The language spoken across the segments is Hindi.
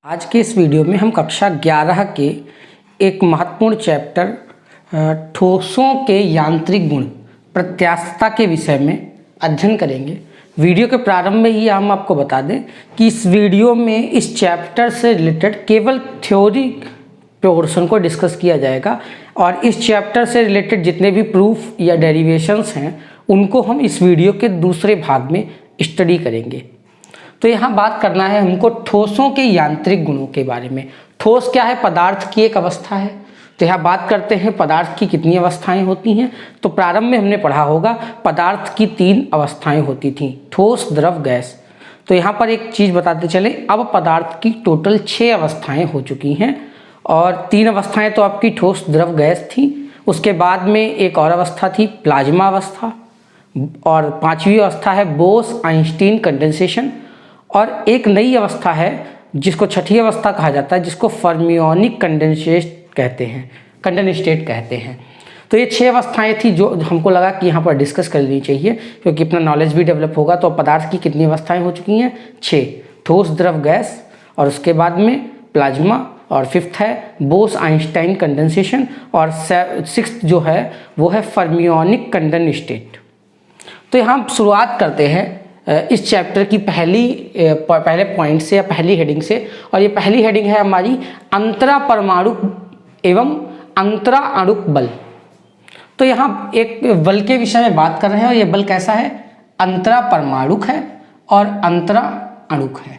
आज के इस वीडियो में हम कक्षा 11 के एक महत्वपूर्ण चैप्टर ठोसों के यांत्रिक गुण प्रत्यास्थता के विषय में अध्ययन करेंगे। वीडियो के प्रारंभ में ही हम आपको बता दें कि इस वीडियो में इस चैप्टर से रिलेटेड केवल थ्योरी पोर्शन को डिस्कस किया जाएगा और इस चैप्टर से रिलेटेड जितने भी प्रूफ या डेरिवेशंस हैं उनको हम इस वीडियो के दूसरे भाग में स्टडी करेंगे। तो यहाँ बात करना है हमको ठोसों के यांत्रिक गुणों के बारे में। ठोस क्या है? पदार्थ की एक अवस्था है। तो यहाँ बात करते हैं पदार्थ की कितनी अवस्थाएं होती हैं। तो प्रारंभ में हमने पढ़ा होगा पदार्थ की 3 अवस्थाएं होती थीं, ठोस, द्रव, गैस। तो यहाँ पर एक चीज़ बताते चले, अब पदार्थ की टोटल 6 अवस्थाएं हो चुकी हैं और 3 अवस्थाएं तो आपकी ठोस, द्रव, गैस थी। उसके बाद में एक और अवस्था थी प्लाज्मा अवस्था और 5वीं अवस्था है बोस-आइंस्टीन कंडेंसेशन और एक नई अवस्था है जिसको 6ठी अवस्था कहा जाता है, जिसको फर्मियोनिक कंडेंसेट कहते हैं। तो ये 6 अवस्थाएं थी जो हमको लगा कि यहाँ पर डिस्कस कर लेनी चाहिए क्योंकि अपना नॉलेज भी डेवलप होगा। तो पदार्थ की कितनी अवस्थाएं हो चुकी हैं? 6, ठोस, द्रव, गैस और उसके बाद में प्लाज्मा और 5th है बोस-आइंस्टाइन कंडेंसेशन और 6th जो है वो है फर्मियोनिक कंडेंसेट। तो यहाँ शुरुआत करते हैं इस चैप्टर की पहले पॉइंट से या पहली हेडिंग से, और ये पहली हेडिंग है हमारी अंतरा परमाणुक एवं अंतरा अणुक बल। तो यहाँ एक बल के विषय में बात कर रहे हैं और ये बल कैसा है? अंतरा परमाणुक है और अंतरा अणुक है।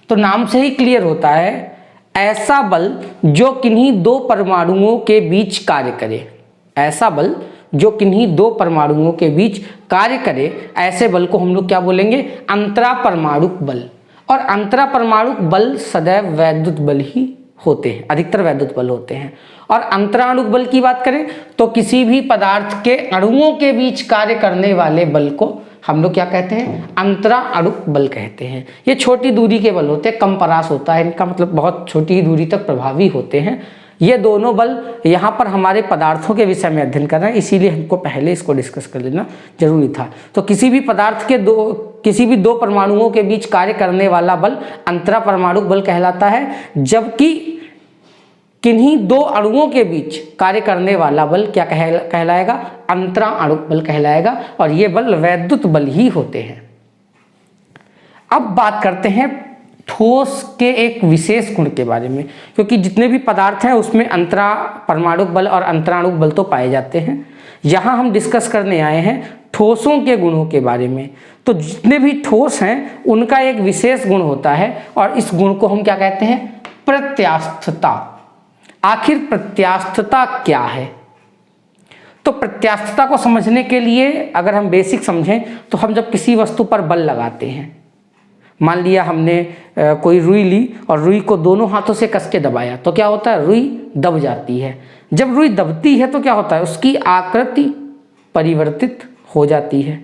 तो नाम से ही क्लियर होता है ऐसा बल जो किन्हीं 2 परमाणुओं के बीच कार्य करे। ऐसा बल जो किन्हीं 2 परमाणुओं के बीच कार्य करे, ऐसे बल को हम लोग क्या बोलेंगे? अंतरा परमाणुक बल। और अंतरा परमाणुक बल सदैव वैद्युत बल ही होते हैं, अधिकतर वैद्युत बल होते हैं। और अंतरा अणुक बल की बात करें तो किसी भी पदार्थ के अणुओं के बीच कार्य करने वाले बल को हम लोग क्या कहते हैं? अंतरा अणुक बल कहते हैं। ये छोटी दूरी के बल होते हैं, कम परास होता है इनका, मतलब बहुत छोटी दूरी तक प्रभावी होते हैं। ये दोनों बल यहाँ पर हमारे पदार्थों के विषय में अध्ययन कर रहे हैं, इसीलिए हमको पहले इसको डिस्कस कर लेना जरूरी था। तो किसी भी पदार्थ के किसी भी 2 परमाणुओं के बीच कार्य करने वाला बल अंतरा परमाणुक बल कहलाता है, जबकि किन्हीं 2 अणुओं के बीच कार्य करने वाला बल क्या कहलाएगा? अंतरा अणुक बल कहलाएगा। और ये बल वैद्युत बल ही होते हैं। अब बात करते हैं ठोस के एक विशेष गुण के बारे में, क्योंकि जितने भी पदार्थ हैं उसमें अंतरा परमाणुक बल और अंतराणुक बल तो पाए जाते हैं। यहाँ हम डिस्कस करने आए हैं ठोसों के गुणों के बारे में। तो जितने भी ठोस हैं उनका एक विशेष गुण होता है और इस गुण को हम क्या कहते हैं? प्रत्यास्थता। आखिर प्रत्यास्थता क्या है? तो प्रत्यास्थता को समझने के लिए अगर हम बेसिक समझें तो हम जब किसी वस्तु पर बल लगाते हैं, मान लिया हमने कोई रुई ली और रुई को दोनों हाथों से कस के दबाया, तो क्या होता है? रुई दब जाती है। जब रुई दबती है तो क्या होता है? उसकी आकृति परिवर्तित हो जाती है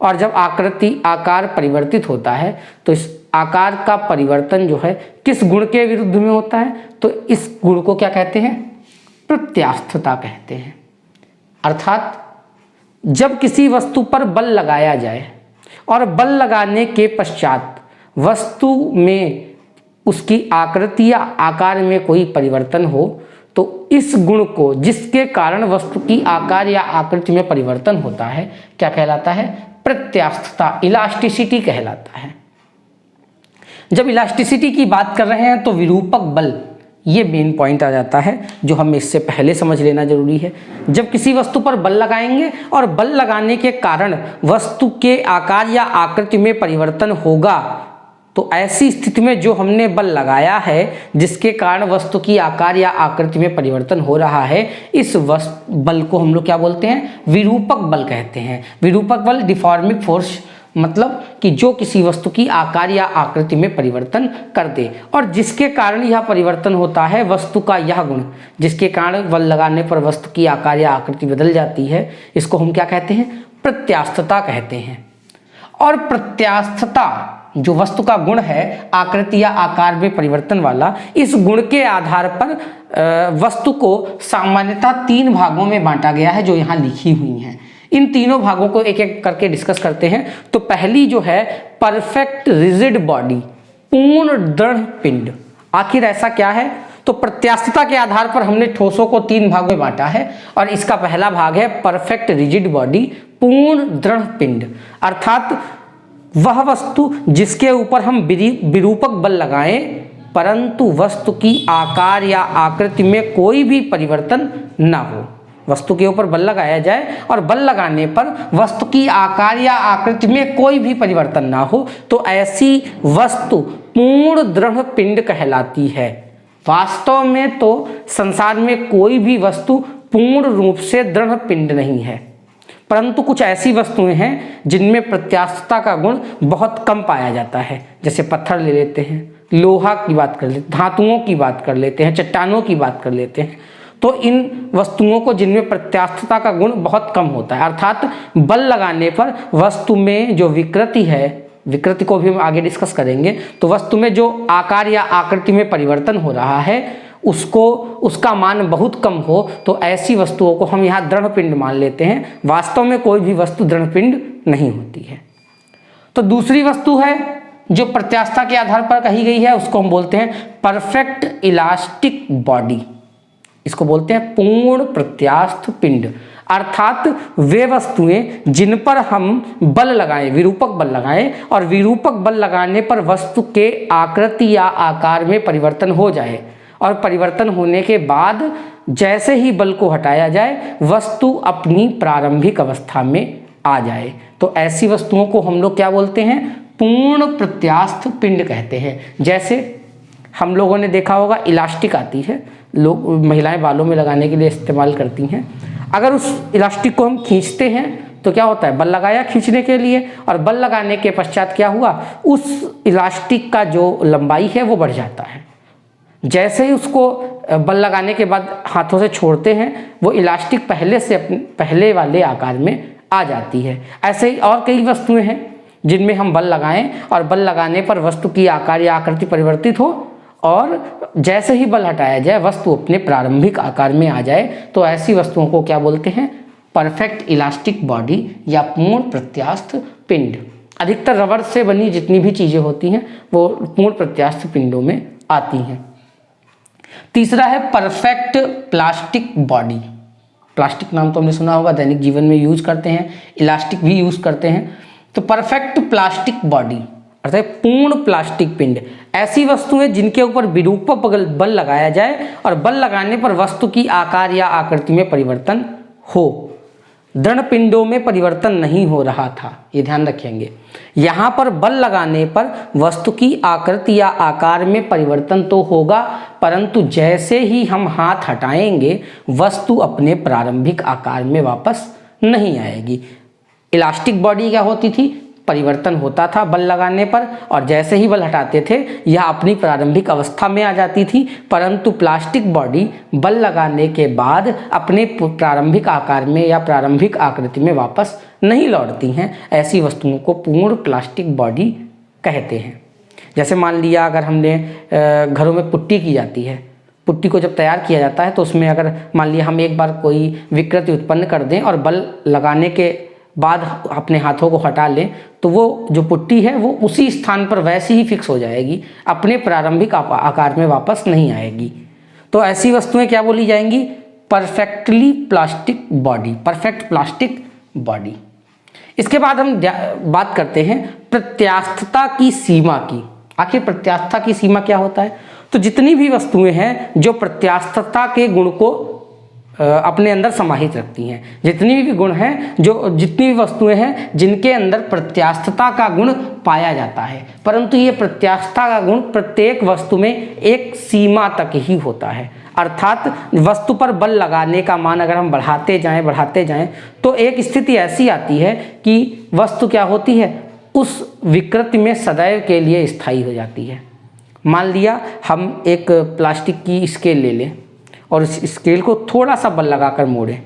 और जब आकार परिवर्तित होता है तो इस आकार का परिवर्तन जो है किस गुण के विरुद्ध में होता है? तो इस गुण को क्या कहते हैं? प्रत्यास्थता कहते हैं। अर्थात जब किसी वस्तु पर बल लगाया जाए और बल लगाने के पश्चात वस्तु में उसकी आकृति या आकार में कोई परिवर्तन हो तो इस गुण को, जिसके कारण वस्तु की आकार या आकृति में परिवर्तन होता है, क्या कहलाता है? प्रत्यास्थता, इलास्टिसिटी कहलाता है। जब इलास्टिसिटी की बात कर रहे हैं तो विरूपक बल, ये मेन पॉइंट आ जाता है जो हमें इससे पहले समझ लेना जरूरी है। जब किसी वस्तु पर बल लगाएंगे और बल लगाने के कारण वस्तु के आकार या आकृति में परिवर्तन होगा, तो ऐसी स्थिति में जो हमने बल लगाया है जिसके कारण वस्तु की आकार या आकृति में परिवर्तन हो रहा है, इस बल को हम लोग क्या बोलते हैं? विरूपक बल कहते हैं। विरूपक बल, डिफॉर्मिंग फोर्स, मतलब कि जो किसी वस्तु की आकार या आकृति में परिवर्तन कर दे और जिसके कारण यह परिवर्तन होता है, वस्तु का यह गुण जिसके कारण बल लगाने पर वस्तु की आकार या आकृति बदल जाती है, इसको हम क्या कहते हैं? प्रत्यास्थता कहते हैं। और प्रत्यास्थता जो वस्तु का गुण है, आकृति या आकार में परिवर्तन वाला, इस गुण के आधार पर वस्तु को सामान्यतः 3 भागों में बांटा गया है जो यहाँ लिखी हुई हैं। इन तीनों भागों को एक एक करके डिस्कस करते हैं। तो पहली जो है परफेक्ट रिजिड बॉडी, पूर्ण दृढ़ पिंड, आखिर ऐसा क्या है? तो प्रत्यास्थता के आधार पर हमने ठोसों को 3 भाग में बांटा है और इसका पहला भाग है परफेक्ट रिजिड बॉडी, पूर्ण दृढ़ पिंड, अर्थात वह वस्तु जिसके ऊपर हम विरूपक बल लगाएं परंतु वस्तु की आकार या आकृति में कोई भी परिवर्तन ना हो। वस्तु के ऊपर बल लगाया जाए और बल लगाने पर वस्तु की आकार या आकृति में कोई भी परिवर्तन ना हो तो ऐसी वस्तु पूर्ण दृढ़ पिंड कहलाती है। वास्तव में तो संसार में कोई भी वस्तु पूर्ण रूप से दृढ़ पिंड नहीं है, परंतु कुछ ऐसी वस्तुएं हैं जिनमें प्रत्यास्थता का गुण बहुत कम पाया जाता है। जैसे पत्थर ले लेते हैं, लोहा की बात कर लेते हैं, धातुओं की बात कर लेते हैं, चट्टानों की बात कर लेते हैं। तो इन वस्तुओं को जिनमें प्रत्यास्थता का गुण बहुत कम होता है, अर्थात बल लगाने पर वस्तु में जो विकृति है, विकृति को भी हम आगे डिस्कस करेंगे, तो वस्तु में जो आकार या आकृति में परिवर्तन हो रहा है उसका मान बहुत कम हो तो ऐसी वस्तुओं को हम यहाँ दृढ़ पिंड मान लेते हैं। वास्तव में कोई भी वस्तु दृढ़ पिंड नहीं होती है। तो दूसरी वस्तु है जो प्रत्यास्थता के आधार पर कही गई है, उसको हम बोलते हैं परफेक्ट इलास्टिक बॉडी। इसको बोलते हैं पूर्ण प्रत्यास्थ पिंड, अर्थात वे वस्तुएं जिन पर हम बल लगाएं, विरूपक बल लगाएं और विरूपक बल लगाने पर वस्तु के आकृति या आकार में परिवर्तन हो जाए और परिवर्तन होने के बाद जैसे ही बल को हटाया जाए वस्तु अपनी प्रारंभिक अवस्था में आ जाए, तो ऐसी वस्तुओं को हम लोग क्या बोलते हैं? पूर्ण प्रत्यास्थ पिंड कहते हैं। जैसे हम लोगों ने देखा होगा इलास्टिक आती है, लोग महिलाएं बालों में लगाने के लिए इस्तेमाल करती हैं। अगर उस इलास्टिक को हम खींचते हैं तो क्या होता है? बल लगाया खींचने के लिए और बल लगाने के पश्चात क्या हुआ? उस इलास्टिक का जो लंबाई है वो बढ़ जाता है। जैसे ही उसको बल लगाने के बाद हाथों से छोड़ते हैं वो इलास्टिक पहले से पहले वाले आकार में आ जाती है। ऐसे ही और कई वस्तुएं हैं जिनमें हम बल लगाएं और बल लगाने पर वस्तु की आकार या आकृति परिवर्तित हो और जैसे ही बल हटाया जाए वस्तु अपने प्रारंभिक आकार में आ जाए, तो ऐसी वस्तुओं को क्या बोलते हैं? परफेक्ट इलास्टिक बॉडी या पूर्ण प्रत्यास्थ पिंड। अधिकतर रबर से बनी जितनी भी चीज़ें होती हैं वो पूर्ण प्रत्यास्थ पिंडों में आती हैं। तीसरा है परफेक्ट प्लास्टिक बॉडी। प्लास्टिक नाम तो हमने सुना होगा, दैनिक जीवन में यूज करते हैं, इलास्टिक भी यूज करते हैं। तो परफेक्ट प्लास्टिक बॉडी अर्थात पूर्ण प्लास्टिक पिंड, ऐसी वस्तुएं जिनके ऊपर विरूपक बल लगाया जाए और बल लगाने पर वस्तु की आकार या आकृति में परिवर्तन हो। दृढ़ पिंडों में परिवर्तन नहीं हो रहा था, ये ध्यान रखेंगे। यहाँ पर बल लगाने पर वस्तु की आकृति या आकार में परिवर्तन तो होगा, परंतु जैसे ही हम हाथ हटाएंगे वस्तु अपने प्रारंभिक आकार में वापस नहीं आएगी। इलास्टिक बॉडी क्या होती थी? परिवर्तन होता था बल लगाने पर और जैसे ही बल हटाते थे यह अपनी प्रारंभिक अवस्था में आ जाती थी, परंतु प्लास्टिक बॉडी बल लगाने के बाद अपने प्रारंभिक आकार में या प्रारंभिक आकृति में वापस नहीं लौटती हैं। ऐसी वस्तुओं को पूर्ण प्लास्टिक बॉडी कहते हैं। जैसे मान लिया अगर हमने घरों में पुट्टी की जाती है, पुट्टी को जब तैयार किया जाता है तो उसमें अगर मान लिया हम एक बार कोई विकृति उत्पन्न कर दें और बल लगाने के बाद अपने हाथों को हटा लें तो वो जो पुट्टी है वो उसी स्थान पर वैसे ही फिक्स हो जाएगी, अपने प्रारंभिक आकार में वापस नहीं आएगी। तो ऐसी वस्तुएं क्या बोली जाएंगी? Perfectly plastic body, perfect plastic body. इसके बाद हम बात करते हैं प्रत्यास्थता की सीमा की। आखिर प्रत्यास्थता की सीमा क्या होता है? तो जितनी भी वस्तुएं हैं जो प्रत्यास्थता के गुण को अपने अंदर समाहित रखती हैं, जितनी भी गुण हैं, जितनी भी वस्तुएं हैं जिनके अंदर प्रत्यास्थता का गुण पाया जाता है, परंतु ये प्रत्यास्थता का गुण प्रत्येक वस्तु में एक सीमा तक ही होता है। अर्थात वस्तु पर बल लगाने का मान अगर हम बढ़ाते जाएं तो एक स्थिति ऐसी आती है कि वस्तु क्या होती है? उस विकृति में सदैव के लिए स्थायी हो जाती है। मान लिया हम एक प्लास्टिक की स्केल ले लें और इस स्केल को थोड़ा सा बल लगाकर मोड़ें,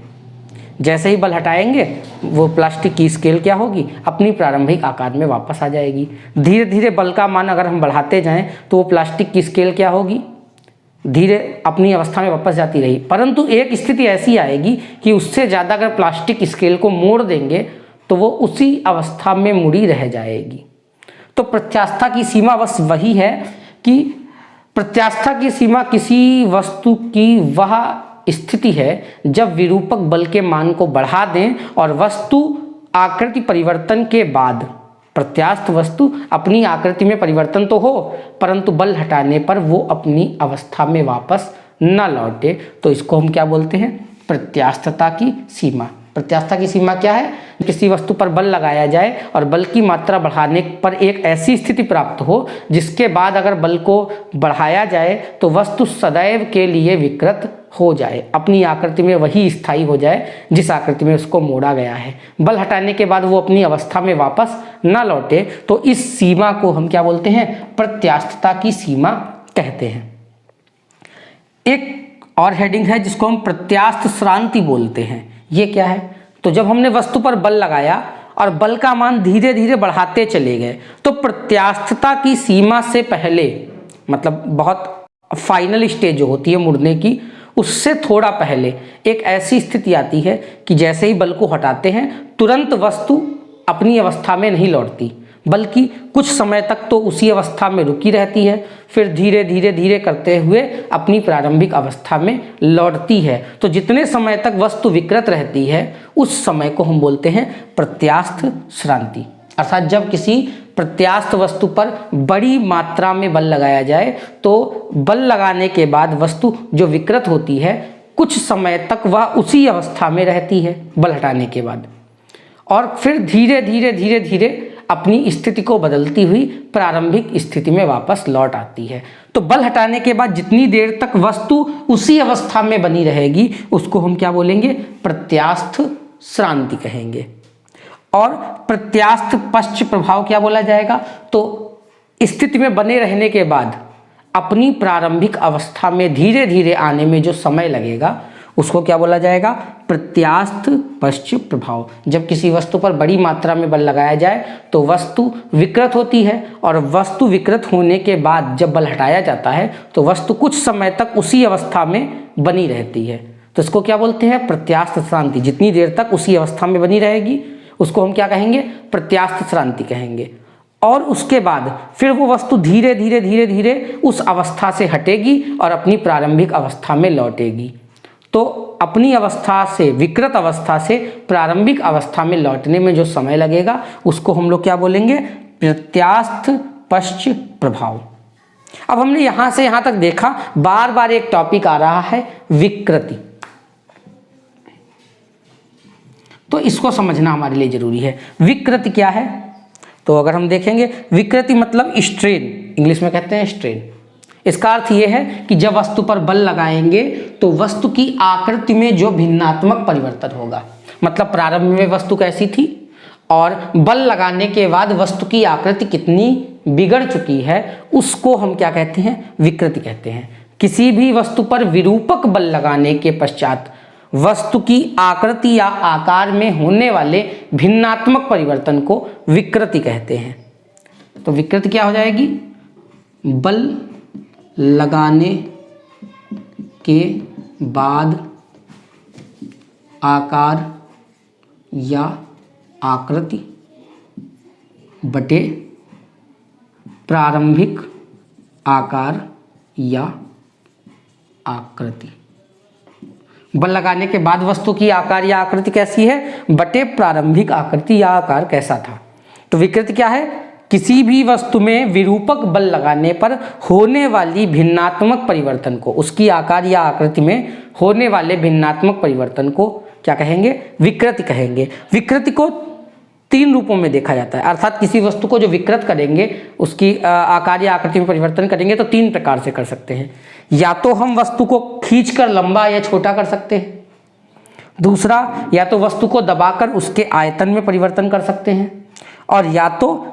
जैसे ही बल हटाएंगे वो प्लास्टिक की स्केल क्या होगी? अपनी प्रारंभिक आकार में वापस आ जाएगी। धीरे धीरे बल का मान अगर हम बढ़ाते जाएं तो वो प्लास्टिक की स्केल क्या होगी? धीरे अपनी अवस्था में वापस जाती रही, परंतु एक स्थिति ऐसी आएगी कि उससे ज़्यादा अगर प्लास्टिक स्केल को मोड़ देंगे तो वो उसी अवस्था में मुड़ी रह जाएगी। तो प्रत्यास्थता की सीमा बस वही है कि प्रत्यास्था की सीमा किसी वस्तु की वह स्थिति है जब विरूपक बल के मान को बढ़ा दें और वस्तु आकृति परिवर्तन के बाद, प्रत्यास्थ वस्तु अपनी आकृति में परिवर्तन तो हो परंतु बल हटाने पर वो अपनी अवस्था में वापस न लौटे, तो इसको हम क्या बोलते हैं? प्रत्यास्थता की सीमा। प्रत्यास्था की सीमा क्या है? किसी वस्तु पर बल लगाया जाए और बल की मात्रा बढ़ाने पर एक ऐसी स्थिति प्राप्त हो जिसके बाद अगर बल को बढ़ाया जाए तो वस्तु सदैव के लिए विकृत हो जाए, अपनी आकृति में वही स्थायी हो जाए जिस आकृति में उसको मोड़ा गया है, बल हटाने के बाद वो अपनी अवस्था में वापस न लौटे, तो इस सीमा को हम क्या बोलते हैं? प्रत्यास्थता की सीमा कहते हैं। एक और हेडिंग है जिसको हम प्रत्यास्थ श्रांति बोलते हैं। ये क्या है? तो जब हमने वस्तु पर बल लगाया और बल का मान धीरे धीरे बढ़ाते चले गए तो प्रत्यास्थता की सीमा से पहले, मतलब बहुत फाइनल स्टेज जो होती है मुड़ने की, उससे थोड़ा पहले एक ऐसी स्थिति आती है कि जैसे ही बल को हटाते हैं तुरंत वस्तु अपनी अवस्था में नहीं लौटती, बल्कि कुछ समय तक तो उसी अवस्था में रुकी रहती है, फिर धीरे धीरे धीरे करते हुए अपनी प्रारंभिक अवस्था में लौटती है। तो जितने समय तक वस्तु विकृत रहती है उस समय को हम बोलते हैं प्रत्यास्थ श्रांति। अर्थात जब किसी प्रत्यास्थ वस्तु पर बड़ी मात्रा में बल लगाया जाए तो बल लगाने के बाद वस्तु जो विकृत होती है कुछ समय तक वह उसी अवस्था में रहती है बल हटाने के बाद, और फिर धीरे धीरे धीरे धीरे अपनी स्थिति को बदलती हुई प्रारंभिक स्थिति में वापस लौट आती है। तो बल हटाने के बाद जितनी देर तक वस्तु उसी अवस्था में बनी रहेगी उसको हम क्या बोलेंगे? प्रत्यास्थ श्रांति कहेंगे। और प्रत्यास्थ पश्च प्रभाव क्या बोला जाएगा? तो स्थिति में बने रहने के बाद अपनी प्रारंभिक अवस्था में धीरे धीरे आने में जो समय लगेगा उसको क्या बोला जाएगा? प्रत्यास्थ पश्च प्रभाव। जब किसी वस्तु पर बड़ी मात्रा में बल लगाया जाए तो वस्तु विकृत होती है और वस्तु विकृत होने के बाद जब बल हटाया जाता है तो वस्तु कुछ समय तक उसी अवस्था में बनी रहती है, तो इसको क्या बोलते हैं? प्रत्यास्थ श्रांति। जितनी देर तक उसी अवस्था में बनी रहेगी उसको हम क्या कहेंगे? प्रत्यास्थ श्रांति कहेंगे। और उसके बाद फिर वो वस्तु धीरे धीरे धीरे धीरे उस अवस्था से हटेगी और अपनी प्रारंभिक अवस्था में लौटेगी। तो अपनी अवस्था से, विकृत अवस्था से प्रारंभिक अवस्था में लौटने में जो समय लगेगा उसको हम लोग क्या बोलेंगे? प्रत्यास्थ पश्च प्रभाव। अब हमने यहां से यहां तक देखा, बार बार एक टॉपिक आ रहा है विकृति, तो इसको समझना हमारे लिए जरूरी है। विकृति क्या है? तो अगर हम देखेंगे, विकृति मतलब स्ट्रेन, इंग्लिश में कहते हैं स्ट्रेन। इसका अर्थ यह है कि जब वस्तु पर बल लगाएंगे तो वस्तु की आकृति में जो भिन्नात्मक परिवर्तन होगा, मतलब प्रारंभ में वस्तु कैसी थी और बल लगाने के बाद वस्तु की आकृति कितनी बिगड़ चुकी है, उसको हम क्या कहते हैं? विकृति कहते हैं। किसी भी वस्तु पर विरूपक बल लगाने के पश्चात वस्तु की आकृति या आकार में होने वाले भिन्नात्मक परिवर्तन को विकृति कहते हैं। तो विकृति क्या हो जाएगी? बल लगाने के बाद आकार या आकृति बटे प्रारंभिक आकार या आकृति। बल लगाने के बाद वस्तु की आकार या आकृति कैसी है? बटे प्रारंभिक आकृति या आकार कैसा था। तो विकृति क्या है? किसी भी वस्तु में विरूपक बल लगाने पर होने वाली भिन्नात्मक परिवर्तन को, उसकी आकार या आकृति में होने वाले भिन्नात्मक परिवर्तन को क्या कहेंगे? विकृति कहेंगे। विकृति को तीन रूपों में देखा जाता है, अर्थात किसी वस्तु को जो विकृत करेंगे, उसकी आकार या आकृति में परिवर्तन करेंगे तो तीन प्रकार से कर सकते हैं। या तो हम वस्तु को खींचकर लंबा या छोटा कर सकते हैं, दूसरा या तो वस्तु को दबाकर उसके आयतन में परिवर्तन कर सकते हैं, और या तो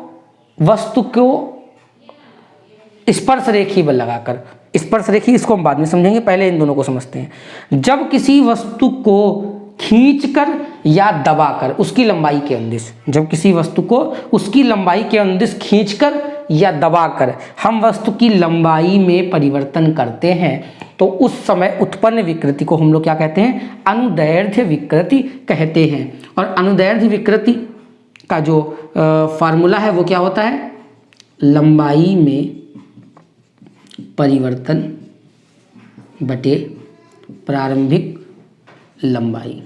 वस्तु को स्पर्श रेखी बल लगाकर। स्पर्श रेखी इसको हम बाद में समझेंगे, पहले इन दोनों को समझते हैं। जब किसी वस्तु को खींचकर या दबाकर उसकी लंबाई के अंदिश, जब किसी वस्तु को उसकी लंबाई के अंदिश खींचकर या दबाकर हम वस्तु की लंबाई में परिवर्तन करते हैं तो उस समय उत्पन्न विकृति को हम लोग क्या कहते हैं? अनुदैर्ध्य विकृति कहते हैं। और अनुदैर्ध्य विकृति का जो फार्मूला है वो क्या होता है? लंबाई में परिवर्तन बटे प्रारंभिक लंबाई।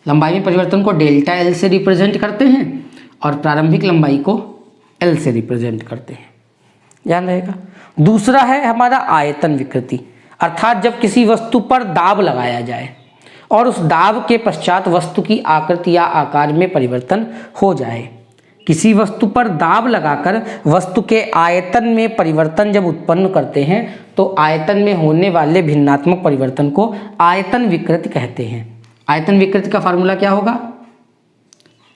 लंबाई में परिवर्तन को डेल्टा एल से रिप्रेजेंट करते हैं और प्रारंभिक लंबाई को एल से रिप्रेजेंट करते हैं, ध्यान रहेगा। दूसरा है हमारा आयतन विकृति, अर्थात जब किसी वस्तु पर दाब लगाया जाए और उस दाब के पश्चात वस्तु की आकृति या आकार में परिवर्तन हो जाए। किसी वस्तु पर दाब लगाकर वस्तु के आयतन में परिवर्तन जब उत्पन्न करते हैं तो आयतन में होने वाले भिन्नात्मक परिवर्तन को आयतन विकृति कहते हैं। आयतन विकृति का फार्मूला क्या होगा?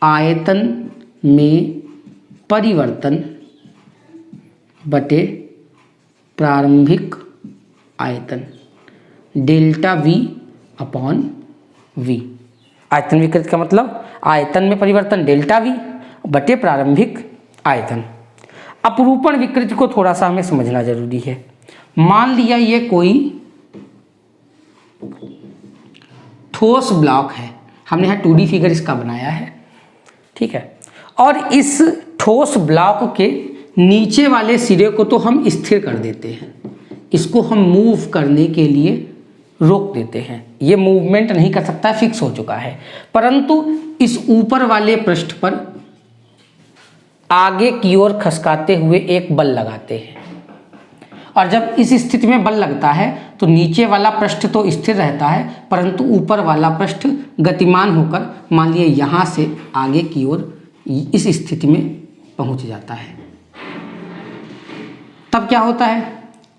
आयतन में परिवर्तन बटे प्रारंभिक आयतन डेल्टा V अपॉन V। आयतन विकृति का मतलब आयतन में परिवर्तन डेल्टा V बटे प्रारंभिक आयतन। अपरूपण विकृति को थोड़ा सा हमें समझना जरूरी है। मान लिया ये कोई ठोस ब्लॉक है, हमने यहाँ 2D फिगर इसका बनाया है, ठीक है, और इस ठोस ब्लॉक के नीचे वाले सिरे को तो हम स्थिर कर देते हैं, इसको हम मूव करने के लिए रोक देते हैं, ये मूवमेंट नहीं कर सकता, फिक्स हो चुका है। परंतु इस ऊपर वाले पृष्ठ पर आगे की ओर खसकाते हुए एक बल लगाते हैं और जब इस स्थिति में बल लगता है तो नीचे वाला पृष्ठ तो स्थिर रहता है परंतु ऊपर वाला पृष्ठ गतिमान होकर मान लिए यहाँ से आगे की ओर इस स्थिति में पहुँच जाता है। तब क्या होता है?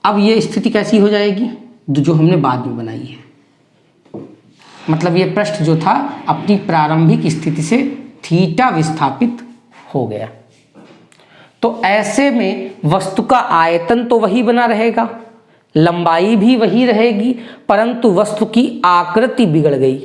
अब ये स्थिति कैसी हो जाएगी? जो हमने बाद में बनाई है, मतलब ये पृष्ठ जो था अपनी प्रारंभिक स्थिति से थीटा विस्थापित हो गया। तो ऐसे में वस्तु का आयतन तो वही बना रहेगा, लंबाई भी वही रहेगी, परंतु वस्तु की आकृति बिगड़ गई।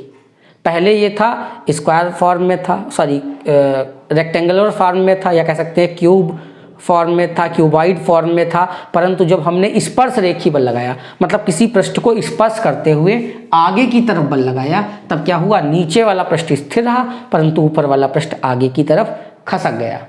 पहले ये था स्क्वायर फॉर्म में था, सॉरी रेक्टेंगुलर फॉर्म में था, या कह सकते हैं क्यूब फॉर्म में था, क्यूबॉइड फॉर्म में था, परंतु जब हमने स्पर्श रेखी बल लगाया, मतलब किसी पृष्ठ को स्पर्श करते हुए आगे की तरफ बल लगाया, तब क्या हुआ? नीचे वाला पृष्ठ स्थिर रहा परंतु ऊपर वाला पृष्ठ आगे की तरफ खसक गया।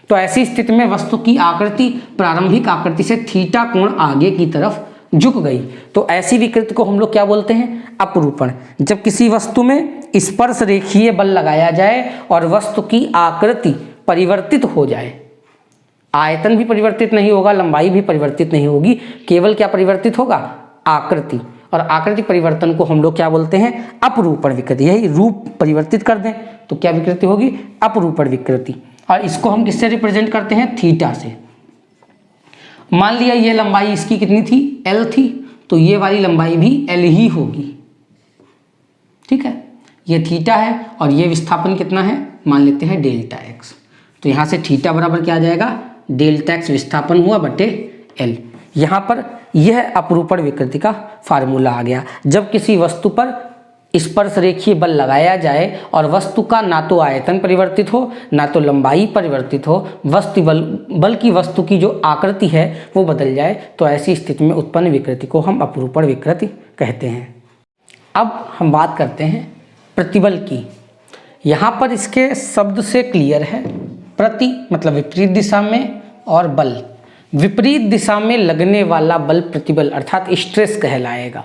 तो ऐसी स्थिति में वस्तु की आकृति प्रारंभिक आकृति से थीटा कोण आगे की तरफ झुक गई। तो ऐसी विकृति को हम लोग क्या बोलते हैं? अपरूपण। जब किसी वस्तु में स्पर्श रेखीय बल लगाया जाए और वस्तु की आकृति परिवर्तित हो जाए, आयतन भी परिवर्तित नहीं होगा, लंबाई भी परिवर्तित नहीं होगी, केवल क्या परिवर्तित होगा? आकृति। और आकृति परिवर्तन को हम लोग क्या बोलते हैं? अपरूपण विकृति। यही रूप परिवर्तित कर दें तो क्या विकृति होगी? अपरूपण विकृति। और इसको हम किससे रिप्रेजेंट करते हैं? थीटा से। मान लिया ये लंबाई इसकी कितनी थी? L थी, तो ये वाली लंबाई भी L ही होगी, ठीक है। ये थीटा है और ये विस्थापन कितना है? मान लेते हैं डेल्टा x। तो यहाँ से थीटा बराबर क्या आ जाएगा? डेल्टा x विस्थापन हुआ बटे L। यहाँ पर यह अपरूपण विकृति का फार्मूला आ गया। जब किसी वस्तु पर स्पर्श रेखीय बल लगाया जाए और वस्तु का ना तो आयतन परिवर्तित हो ना तो लंबाई परिवर्तित हो, बल्कि वस्तु की जो आकृति है वो बदल जाए, तो ऐसी स्थिति में उत्पन्न विकृति को हम अपरूपण विकृति कहते हैं। अब हम बात करते हैं प्रतिबल की। यहाँ पर इसके शब्द से क्लियर है, प्रति मतलब विपरीत दिशा में, और बल विपरीत दिशा में लगने वाला बल प्रतिबल अर्थात स्ट्रेस कहलाएगा।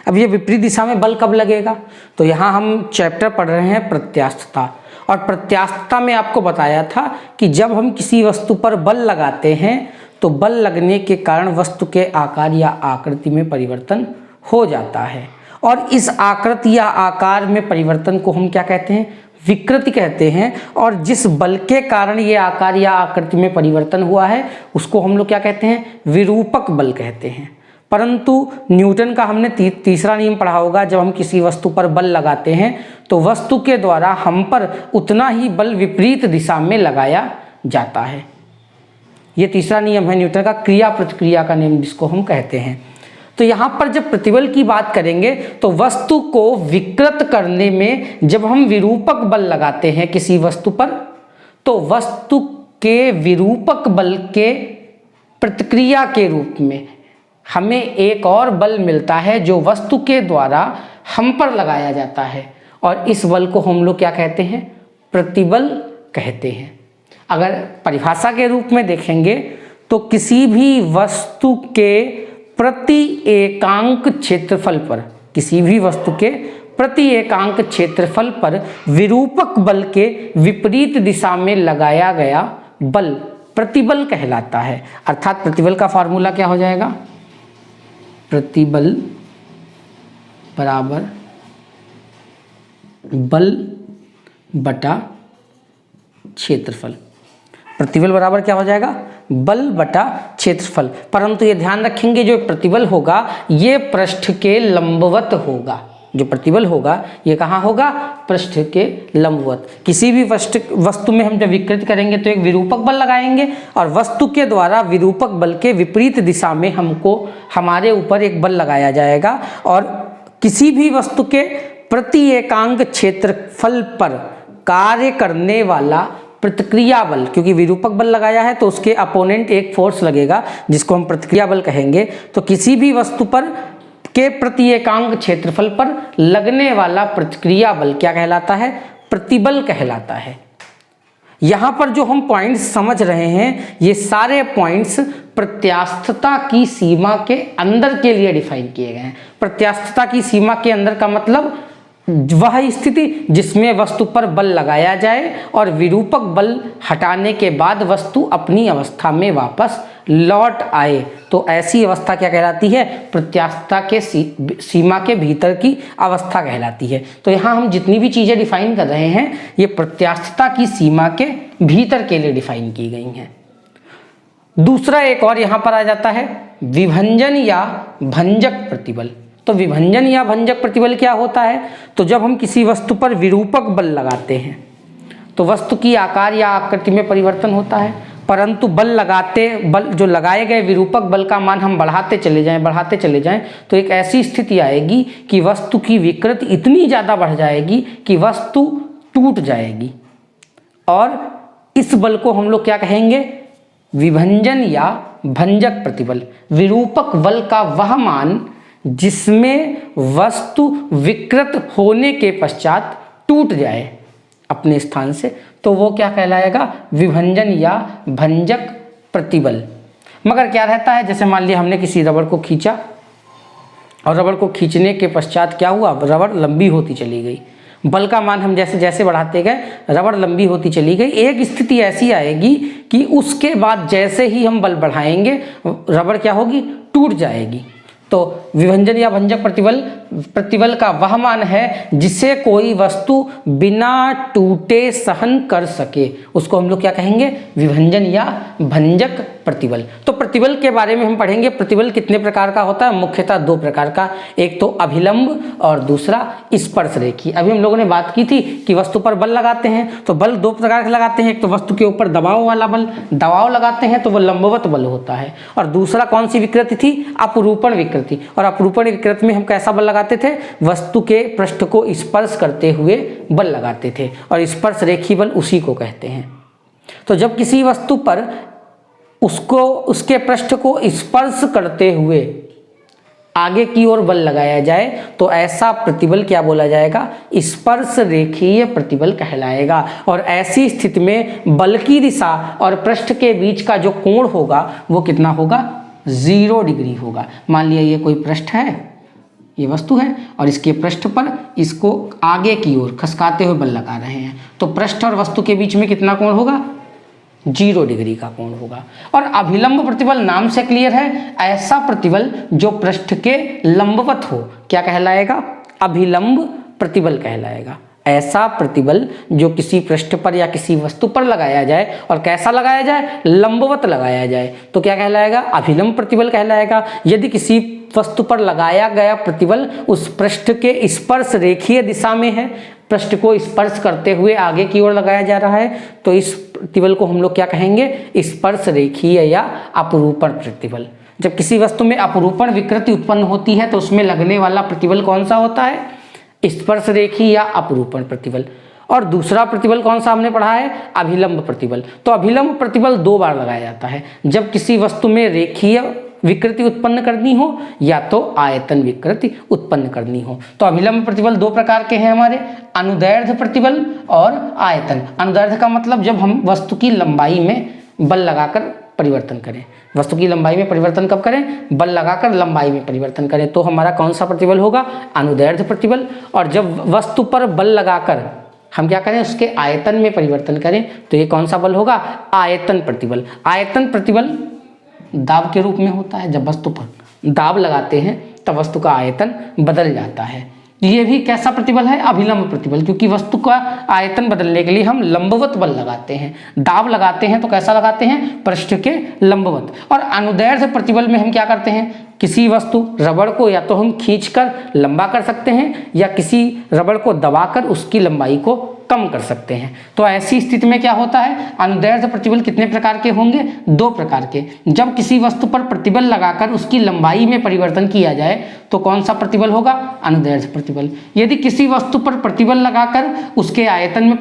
अब ये विपरीत दिशा में बल कब लगेगा? तो यहाँ हम चैप्टर पढ़ रहे हैं प्रत्यास्थता, और प्रत्यास्थता में आपको बताया था कि जब हम किसी वस्तु पर बल लगाते हैं तो बल लगने के कारण वस्तु के आकार या आकृति में परिवर्तन हो जाता है, और इस आकृति या आकार में परिवर्तन को हम क्या कहते हैं? विकृति कहते हैं। और जिस बल के कारण ये आकार या आकृति में परिवर्तन हुआ है उसको हम लोग क्या कहते हैं? विरूपक बल कहते हैं। परंतु न्यूटन का हमने तीसरा नियम पढ़ा होगा, जब हम किसी वस्तु पर बल लगाते हैं तो वस्तु के द्वारा हम पर उतना ही बल विपरीत दिशा में लगाया जाता है। ये तीसरा नियम है न्यूटन का, क्रिया प्रतिक्रिया का नियम जिसको हम कहते हैं। तो यहाँ पर जब प्रतिबल की बात करेंगे तो वस्तु को विकृत करने में जब हम विरूपक बल लगाते हैं किसी वस्तु पर, तो वस्तु के विरूपक बल के प्रतिक्रिया के रूप में हमें एक और बल मिलता है जो वस्तु के द्वारा हम पर लगाया जाता है, और इस बल को हम लोग क्या कहते हैं? प्रतिबल कहते हैं। अगर परिभाषा के रूप में देखेंगे तो किसी भी वस्तु के प्रति एकांक क्षेत्रफल पर, किसी भी वस्तु के प्रति एकांक क्षेत्रफल पर विरूपक बल के विपरीत दिशा में लगाया गया बल प्रतिबल कहलाता है। अर्थात प्रतिबल का फॉर्मूला क्या हो जाएगा, प्रतिबल बराबर बल बटा क्षेत्रफल। प्रतिबल बराबर क्या हो जाएगा, बल बटा क्षेत्रफल। परंतु ये ध्यान रखेंगे जो प्रतिबल होगा ये पृष्ठ के लंबवत होगा। जो प्रतिबल होगा ये कहाँ होगा, पृष्ठ के लंबवत। किसी भी वस्तु में हम जब विकृत करेंगे तो एक विरूपक बल लगाएंगे और वस्तु के द्वारा विरूपक बल के विपरीत दिशा में हमको हमारे ऊपर एक बल लगाया जाएगा। और किसी भी वस्तु के प्रति एकांक क्षेत्रफल पर कार्य करने वाला प्रतिक्रिया बल, क्योंकि विरूपक बल लगाया है तो उसके अपोनेंट एक फोर्स लगेगा जिसको हम प्रतिक्रिया बल कहेंगे। तो किसी भी वस्तु पर के प्रति एकांक क्षेत्रफल पर लगने वाला प्रतिक्रिया बल क्या कहलाता है, प्रतिबल कहलाता है। यहाँ पर जो हम पॉइंट्स समझ रहे हैं ये सारे पॉइंट्स प्रत्यास्थता की सीमा के अंदर के लिए डिफाइन किए गए हैं। प्रत्यास्थता की सीमा के अंदर का मतलब वह स्थिति जिसमें वस्तु पर बल लगाया जाए और विरूपक बल हटाने के बाद वस्तु अपनी अवस्था में वापस लौट आए, तो ऐसी अवस्था क्या कहलाती है, प्रत्यास्थता के सीमा के भीतर की अवस्था कहलाती है। तो यहाँ हम जितनी भी चीज़ें डिफाइन कर रहे हैं ये प्रत्यास्थता की सीमा के भीतर के लिए डिफाइन की गई हैं। दूसरा एक और यहाँ पर आ जाता है विभंजन या भंजक प्रतिबल। तो विभंजन या भंजक प्रतिबल क्या होता है, तो जब हम किसी वस्तु पर विरूपक बल लगाते हैं तो वस्तु की आकार या आकृति में परिवर्तन होता है, परंतु बल जो लगाए गए विरूपक बल का मान हम बढ़ाते चले जाएं तो एक ऐसी स्थिति आएगी कि वस्तु की विकृति इतनी ज़्यादा बढ़ जाएगी कि वस्तु टूट जाएगी। और इस बल को हम लोग क्या कहेंगे, विभंजन या भंजक प्रतिबल। विरूपक बल का वह मान जिसमें वस्तु विकृत होने के पश्चात टूट जाए अपने स्थान से, तो वो क्या कहलाएगा, विभंजन या भंजक प्रतिबल। मगर क्या रहता है, जैसे मान लिया हमने किसी रबड़ को खींचा और रबड़ को खींचने के पश्चात क्या हुआ, रबड़ लंबी होती चली गई। बल का मान हम जैसे जैसे बढ़ाते गए रबड़ लंबी होती चली गई। एक स्थिति ऐसी आएगी कि उसके बाद जैसे ही हम बल बढ़ाएंगे रबड़ क्या होगी, टूट जाएगी। तो विभंजन या भंजक प्रतिबल का वह मान है जिसे कोई वस्तु बिना टूटे सहन कर सके, उसको हम लोग क्या कहेंगे, विभंजन या भंजक प्रतिबल। तो प्रतिबल के बारे में हम पढ़ेंगे। प्रतिबल कितने प्रकार का होता है, मुख्यतः दो प्रकार का, एक तो अभिलंब और दूसरा स्पर्श रेखी। अभी हम लोगों ने बात की थी कि वस्तु पर बल लगाते हैं तो बल दो प्रकार के लगाते हैं, एक तो वस्तु के ऊपर दबाव वाला बल, दबाव लगाते हैं तो वो लंबवत बल होता है, और दूसरा कौन सी विकृति थी, अपरूपण विकृति। और अपरूपण विकृति में हम कैसा बल लगाते थे, वस्तु के पृष्ठ को स्पर्श करते हुए बल लगाते थे, और स्पर्श रेखी बल उसी को कहते हैं। तो जब किसी वस्तु पर उसके पृष्ठ को स्पर्श करते हुए आगे की ओर बल लगाया जाए तो ऐसा प्रतिबल क्या बोला जाएगा, स्पर्श रेखीय प्रतिबल कहलाएगा। और ऐसी स्थिति में बल की दिशा और पृष्ठ के बीच का जो कोण होगा वो कितना होगा, 0 डिग्री होगा। मान लिया ये कोई पृष्ठ है, ये वस्तु है और इसके पृष्ठ पर इसको आगे की ओर खसकाते हुए बल लगा रहे हैं, तो पृष्ठ और वस्तु के बीच में कितना कोण होगा, 0 डिग्री का कोण होगा। और अभिलंब प्रतिबल नाम से क्लियर है, ऐसा प्रतिबल जो पृष्ठ के लंबवत हो क्या कहलाएगा, अभिलंब प्रतिबल कहलाएगा। ऐसा प्रतिबल जो किसी पृष्ठ पर या किसी वस्तु पर लगाया जाए और कैसा लगाया जाए, लंबवत लगाया जाए, तो क्या कहलाएगा, अभिलंब प्रतिबल कहलाएगा। यदि किसी वस्तु पर लगाया गया प्रतिबल उस पृष्ठ के स्पर्श रेखीय दिशा में है, पृष्ठ को स्पर्श करते हुए आगे की ओर लगाया जा रहा है, तो इस प्रतिबल को हम लोग क्या कहेंगे, स्पर्श रेखीय या अपरूपण प्रतिबल। जब किसी वस्तु में अपरूपण विकृति उत्पन्न होती है तो उसमें लगने वाला प्रतिबल कौन सा होता है, स्पर्श रेखी या अपरूपण प्रतिबल। और दूसरा प्रतिबल कौन सा हमने पढ़ा है, अभिलंब प्रतिबल। तो अभिलंब प्रतिबल 2 बार लगाया जाता है, जब किसी वस्तु में रेखीय विकृति उत्पन्न करनी हो या तो आयतन विकृति उत्पन्न करनी हो। तो अभिलंब प्रतिबल 2 प्रकार के हैं हमारे, अनुदैर्ध्य प्रतिबल और आयतन। अनुदैर्ध्य का मतलब जब हम वस्तु की लंबाई में बल लगाकर परिवर्तन करें। वस्तु की लंबाई में परिवर्तन कब करें? बल लगाकर लंबाई में परिवर्तन करें। तो हमारा कौन सा प्रतिबल होगा? अनुदैर्ध्य प्रतिबल। और जब वस्तु पर बल लगाकर हम क्या करें? उसके आयतन में परिवर्तन करें तो ये कौन सा बल होगा? आयतन प्रतिबल। आयतन प्रतिबल दाब के रूप में होता है। जब वस्तु पर दाब लगाते हैं तब वस्तु का आयतन बदल जाता है। ये भी कैसा प्रतिबल है? अभिलंब प्रतिबल, क्योंकि वस्तु का आयतन बदलने के लिए हम लंबवत बल लगाते हैं। दाब लगाते हैं तो कैसा लगाते हैं? पृष्ठ के लंबवत। और अनुदैर्ध्य प्रतिबल में हम क्या करते हैं? किसी वस्तु रबड़ को या तो हम खींचकर लंबा कर सकते हैं या किसी रबड़ को दबाकर उसकी लंबाई को कम कर सकते हैं। तो ऐसी स्थिति में क्या होता है? अनुदैर्ध्य प्रतिबल कितने प्रकार के होंगे? 2 प्रकार के। जब किसी वस्तु पर प्रतिबल लगाकर उसकी लंबाई में परिवर्तन किया जाए तो कौन सा प्रतिबल होगा? अनुदैर्ध्य प्रतिबल। यदि किसी वस्तु पर प्रतिबल लगाकर उसके आयतन में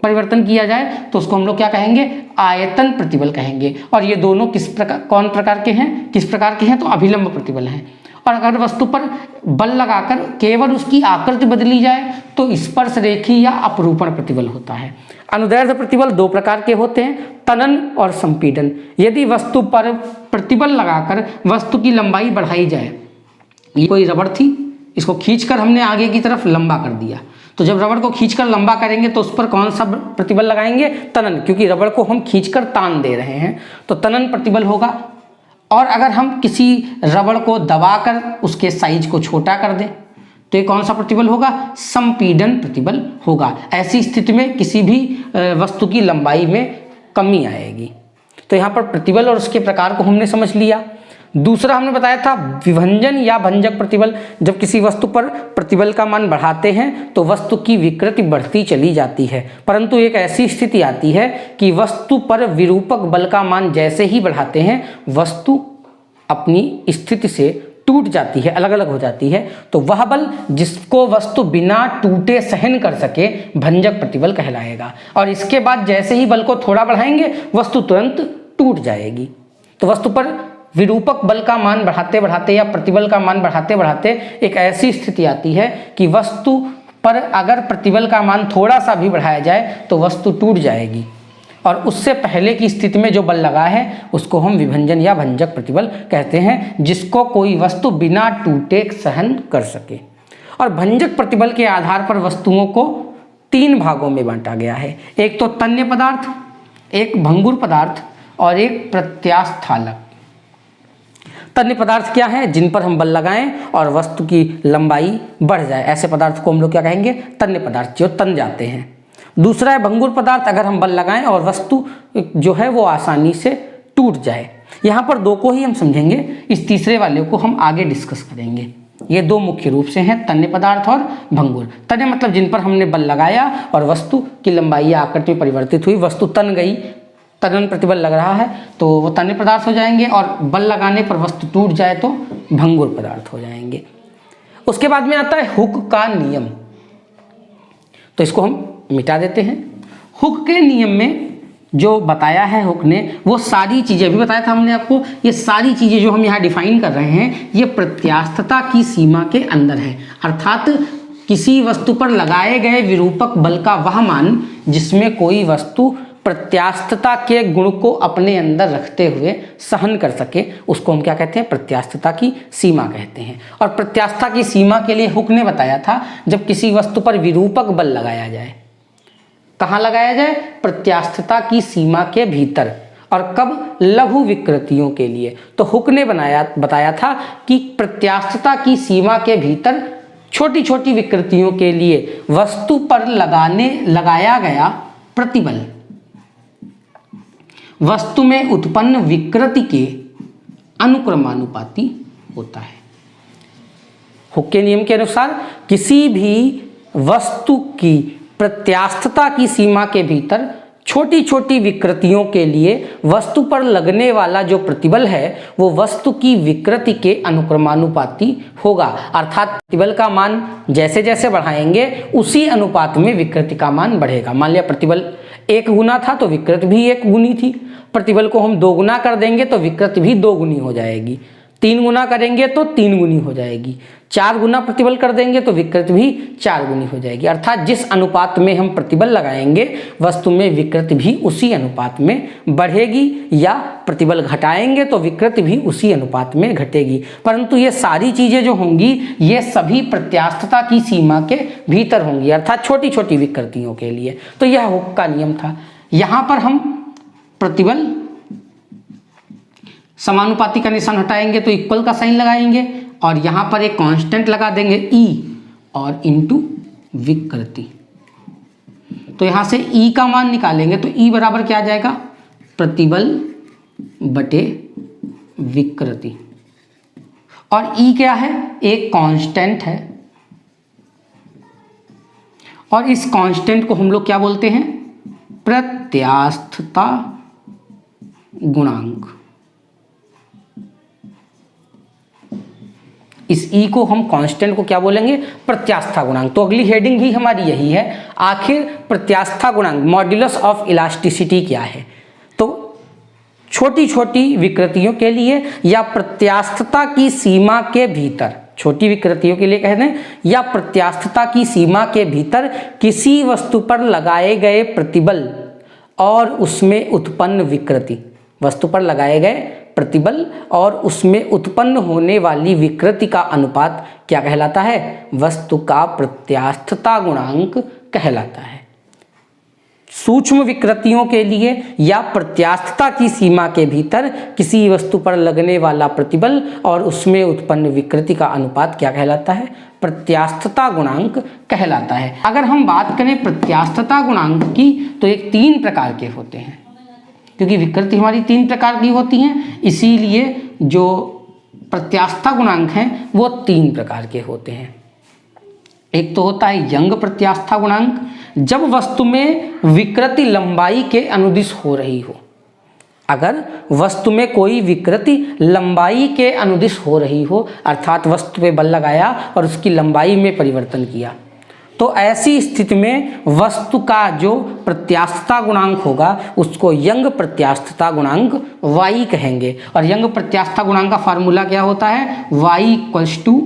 परिवर्तन किया जाए तो उसको हम लोग क्या कहेंगे? आयतन प्रतिबल कहेंगे। और ये दोनों कौन प्रकार के हैं? किस प्रकार के हैं? तो अभिलंब प्रतिबल हैं। और अगर वस्तु पर बल लगाकर केवल उसकी आकृति बदली जाए तो स्पर्श रेखी या अपरूपण प्रतिबल होता है। अनुदैर्ध्य प्रतिबल 2 प्रकार के होते हैं, तनन और संपीडन। यदि वस्तु पर प्रतिबल लगाकर वस्तु की लंबाई बढ़ाई जाए, ये कोई रबड़ थी, इसको खींचकर हमने आगे की तरफ लंबा कर दिया, तो जब रबड़ को खींचकर लंबा करेंगे तो उस पर कौन सा प्रतिबल लगाएंगे? तनन, क्योंकि रबड़ को हम खींचकर तान दे रहे हैं, तो तनन प्रतिबल होगा। और अगर हम किसी रबड़ को दबाकर उसके साइज को छोटा कर दें तो ये कौन सा प्रतिबल होगा? संपीडन प्रतिबल होगा। ऐसी स्थिति में किसी भी वस्तु की लंबाई में कमी आएगी। तो यहाँ पर प्रतिबल और उसके प्रकार को हमने समझ लिया। दूसरा हमने बताया था विभंजन या भंजक प्रतिबल। जब किसी वस्तु पर प्रतिबल का मान बढ़ाते हैं तो वस्तु की विकृति बढ़ती चली जाती है, परंतु एक ऐसी स्थिति आती है कि वस्तु पर विरूपक बल का मान जैसे ही बढ़ाते हैं वस्तु अपनी स्थिति से टूट जाती है, अलग अलग हो जाती है। तो वह बल जिसको वस्तु बिना टूटे सहन कर सके भंजक प्रतिबल कहलाएगा। और इसके बाद जैसे ही बल को थोड़ा बढ़ाएंगे वस्तु तुरंत टूट जाएगी। तो वस्तु पर विरूपक बल का मान बढ़ाते बढ़ाते या प्रतिबल का मान बढ़ाते बढ़ाते एक ऐसी स्थिति आती है कि वस्तु पर अगर प्रतिबल का मान थोड़ा सा भी बढ़ाया जाए तो वस्तु टूट जाएगी। और उससे पहले की स्थिति में जो बल लगा है उसको हम विभंजन या भंजक प्रतिबल कहते हैं, जिसको कोई वस्तु बिना टूटे सहन कर सके। और भंजक प्रतिबल के आधार पर वस्तुओं को 3 भागों में बांटा गया है। एक तो तन्य पदार्थ, एक भंगुर पदार्थ और एक प्रत्यास्थालक। तन्य पदार्थ क्या है? जिन पर हम बल लगाएं और वस्तु की लंबाई बढ़ जाए, ऐसे पदार्थ को हम लोग क्या कहेंगे? तन्य पदार्थ, जो तन जाते हैं। दूसरा है भंगुर पदार्थ, अगर हम बल लगाएं और वस्तु जो है वो आसानी से टूट जाए। यहाँ पर 2 को ही हम समझेंगे, इस तीसरे वाले को हम आगे डिस्कस करेंगे। ये 2 मुख्य रूप से हैं, तन्य पदार्थ और भंगुर। तन्य मतलब जिन पर हमने बल लगाया और वस्तु की लंबाई या आकृति परिवर्तित हुई, वस्तु तन गई, तनन प्रतिबल लग रहा है तो वो तन्य पदार्थ हो जाएंगे, और बल लगाने पर वस्तु टूट जाए तो भंगुर पदार्थ हो जाएंगे। उसके बाद में आता है हुक का नियम, तो इसको हम मिटा देते हैं। हुक के नियम में जो बताया है हुक ने, वो सारी चीज़ें अभी बताया था हमने आपको, ये सारी चीज़ें जो हम यहाँ डिफाइन कर रहे हैं ये प्रत्यास्थता की सीमा के अंदर है। अर्थात किसी वस्तु पर लगाए गए विरूपक बल का वह मान जिसमें कोई वस्तु प्रत्यास्थता के गुण को अपने अंदर रखते हुए सहन कर सके, उसको हम क्या कहते हैं? प्रत्यास्थता की सीमा कहते हैं। और प्रत्यास्थता की सीमा के लिए हुक ने बताया था जब किसी वस्तु पर विरूपक बल लगाया जाए, कहाँ लगाया जाए? प्रत्यास्थता की सीमा के भीतर। और कब? लघु विकृतियों के लिए। तो हुक ने बताया था कि प्रत्यास्थता की सीमा के भीतर छोटी छोटी विकृतियों के लिए वस्तु पर लगाया गया प्रतिबल वस्तु में उत्पन्न विकृति के अनुक्रमानुपाती होता है। हुक के नियम के अनुसार किसी भी वस्तु की प्रत्यास्थता की सीमा के भीतर छोटी छोटी विकृतियों के लिए वस्तु पर लगने वाला जो प्रतिबल है वो वस्तु की विकृति के अनुक्रमानुपाती होगा। अर्थात प्रतिबल का मान जैसे जैसे बढ़ाएंगे उसी अनुपात में विकृति का मान बढ़ेगा। मान लिया प्रतिबल 1 गुना था तो विकृति भी 1 गुनी थी, प्रतिबल को हम 2 गुना कर देंगे तो विकृति भी 2 गुनी हो जाएगी, 3 गुना करेंगे तो 3 गुनी हो जाएगी, 4 गुना प्रतिबल कर देंगे तो विकृति भी 4 गुनी हो जाएगी। अर्थात जिस अनुपात में हम प्रतिबल लगाएंगे वस्तु में विकृति भी उसी अनुपात में बढ़ेगी, या प्रतिबल घटाएंगे तो विकृति भी उसी अनुपात में घटेगी। परंतु ये सारी चीज़ें जो होंगी ये सभी प्रत्यास्थता की सीमा के भीतर होंगी, अर्थात छोटी छोटी विकृतियों के लिए। तो यह हुक का नियम था। यहाँ पर हम प्रतिबल समानुपाती का निशान हटाएंगे तो इक्वल का साइन लगाएंगे और यहाँ पर एक कांस्टेंट लगा देंगे E और इनटू विकृति। तो यहाँ से E का मान निकालेंगे तो E बराबर क्या आ जाएगा, प्रतिबल बटे विकृति। और E क्या है, एक कांस्टेंट है, और इस कांस्टेंट को हम लोग क्या बोलते हैं, प्रत्यास्थता गुणांक। इस E को हम कांस्टेंट को क्या बोलेंगे, प्रत्यास्था गुणांक। तो अगली हेडिंग भी हमारी यही है, आखिर प्रत्यास्था गुणांक मॉड्यूलस ऑफ इलास्टिसिटी क्या है। तो छोटी छोटी विकृतियों के लिए या प्रत्यास्थता की सीमा के भीतर, छोटी विकृतियों के लिए कह दें, या प्रत्यास्थता की सीमा के भीतर किसी वस्तु पर लगाए गए प्रतिबल और उसमें उत्पन्न विकृति, वस्तु पर लगाए गए प्रतिबल और उसमें उत्पन्न होने वाली विकृति का अनुपात क्या कहलाता है, वस्तु का प्रत्यास्थता गुणांक कहलाता है। सूक्ष्म विकृतियों के लिए या प्रत्यास्थता की सीमा के भीतर किसी वस्तु पर लगने वाला प्रतिबल और उसमें उत्पन्न विकृति का अनुपात क्या कहलाता है, प्रत्यास्थता गुणांक कहलाता है। अगर हम बात करें प्रत्यास्थता गुणांक की तो एक 3 प्रकार के होते हैं, क्योंकि विकृति हमारी 3 प्रकार की होती हैं, इसीलिए जो प्रत्यास्थता गुणांक हैं वो 3 प्रकार के होते हैं। एक तो होता है यंग प्रत्यास्था गुणांक, जब वस्तु में विकृति लंबाई के अनुदिश हो रही हो। अगर वस्तु में कोई विकृति लंबाई के अनुदिश हो रही हो, अर्थात वस्तु पे बल लगाया और उसकी लंबाई में परिवर्तन किया, तो ऐसी स्थिति में वस्तु का जो प्रत्यास्थता गुणांक होगा उसको यंग प्रत्यास्थता गुणांक y कहेंगे। और यंग प्रत्यास्थता गुणांक का फार्मूला क्या होता है, y इक्वल्स टू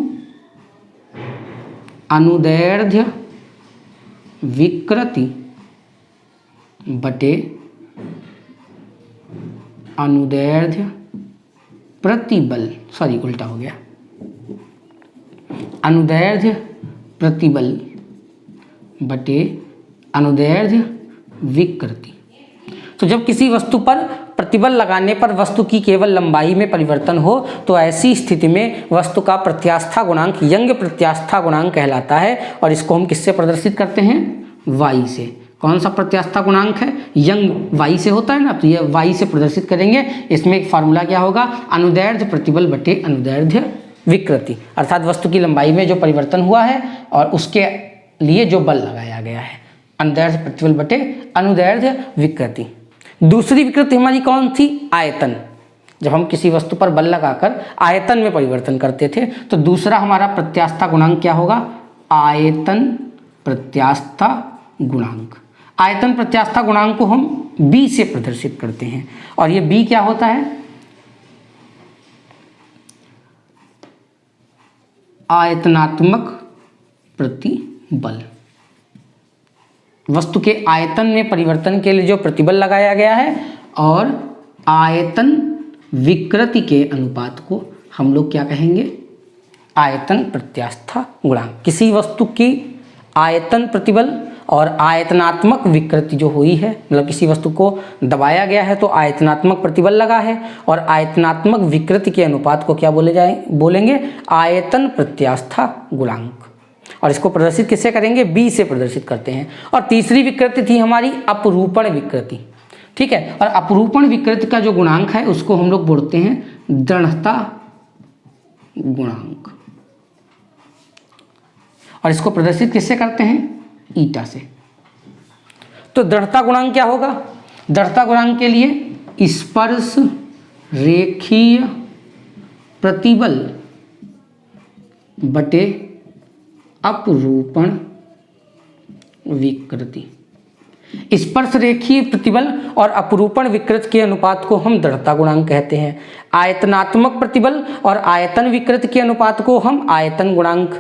अनुदैर्ध्य विकृति बटे अनुदैर्ध्य प्रतिबल, सॉरी उल्टा हो गया, अनुदैर्ध्य प्रतिबल बटे अनुदैर्ध्य विकृति। तो जब किसी वस्तु पर प्रतिबल लगाने पर वस्तु की केवल लंबाई में परिवर्तन हो तो ऐसी स्थिति में वस्तु का प्रत्यास्था गुणांक यंग प्रत्यास्था गुणांक कहलाता है। और इसको हम किससे प्रदर्शित करते हैं, y से। कौन सा प्रत्यास्था गुणांक है, यंग y से होता है ना, तो ये y से प्रदर्शित करेंगे। इसमें एक फार्मूला क्या होगा, अनुदैर्ध्य प्रतिबल बटे अनुदैर्ध्य विकृति, अर्थात वस्तु की लंबाई में जो परिवर्तन हुआ है और उसके लिए जो बल लगाया गया है, अनुदैर्ध्य प्रतिबल बटे अनुदैर्ध्य विकृति। दूसरी विकृति हमारी कौन थी, आयतन। जब हम किसी वस्तु पर बल लगाकर आयतन में परिवर्तन करते थे तो दूसरा हमारा प्रत्यास्था गुणांक क्या होगा, आयतन प्रत्यास्था गुणांक। आयतन प्रत्यास्था गुणांक को हम b से प्रदर्शित करते हैं, और ये b क्या होता है, आयतनात्मक प्रतिबल। वस्तु के आयतन में परिवर्तन के लिए जो प्रतिबल लगाया गया है और आयतन विकृति के अनुपात को हम लोग क्या कहेंगे, आयतन प्रत्यास्था गुणांक। किसी वस्तु की आयतन प्रतिबल और आयतनात्मक विकृति जो हुई है, मतलब किसी वस्तु को दबाया गया है तो आयतनात्मक प्रतिबल लगा है, और आयतनात्मक विकृति के अनुपात को क्या बोलेंगे, आयतन प्रत्यास्था गुणांक। और इसको प्रदर्शित किससे करेंगे, b से प्रदर्शित करते हैं। और तीसरी विकृति थी हमारी अपरूपण विकृति, ठीक है। और अपरूपण विकृति का जो गुणांक है उसको हम लोग बोलते हैं दृढ़ता गुणांक, और इसको प्रदर्शित किससे करते हैं, ईटा से। तो दृढ़ता गुणांक क्या होगा, दृढ़ता गुणांक के लिए स्पर्श रेखीय प्रतिबल बटे अपरूपण विकृति। स्पर्श रेखीय प्रतिबल और अपरूपण विकृत के अनुपात को हम दृढ़ता गुणांक कहते हैं। आयतनात्मक प्रतिबल और आयतन विकृत के अनुपात को हम आयतन गुणांक,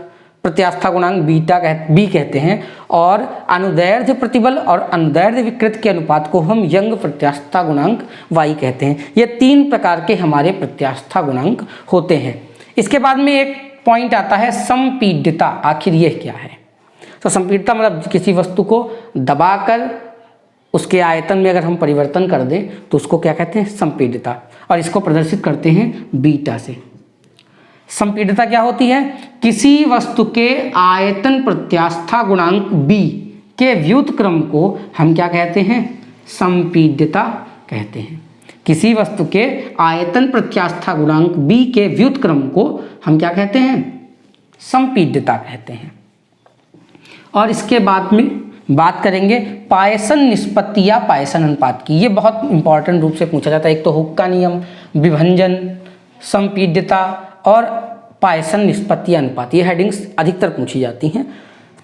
प्रत्यास्था गुणांक बी कहते हैं। और अनुदैर्ध्य प्रतिबल और अनुदैर्ध्य विकृत के अनुपात को हम यंग प्रत्यास्था गुणांक वाई कहते हैं। ये 3 प्रकार के हमारे प्रत्यास्था गुणांक होते हैं। इसके बाद में एक पॉइंट आता है संपीड्यता। आखिर यह क्या है? तो संपीड्यता मतलब किसी वस्तु को दबाकर उसके आयतन में अगर हम परिवर्तन कर दें तो उसको क्या कहते हैं? संपीड्यता। और इसको प्रदर्शित करते हैं बीटा से। संपीड्यता क्या होती है? किसी वस्तु के आयतन प्रत्यास्था गुणांक b के व्युत्क्रम को हम क्या कहते हैं? संपीड्यता कहते हैं। किसी वस्तु के आयतन प्रत्यास्था गुणांक b के व्युत्क्रम को हम क्या कहते हैं? संपीड्यता कहते हैं। और इसके बाद में बात करेंगे पायसन निष्पत्ति या पायसन अनुपात की। ये बहुत इंपॉर्टेंट रूप से पूछा जाता है। एक तो हुक का नियम, विभंजन, संपीड्यता और पायसन निष्पत्ति अनुपात, ये हेडिंग्स अधिकतर पूछी जाती हैं।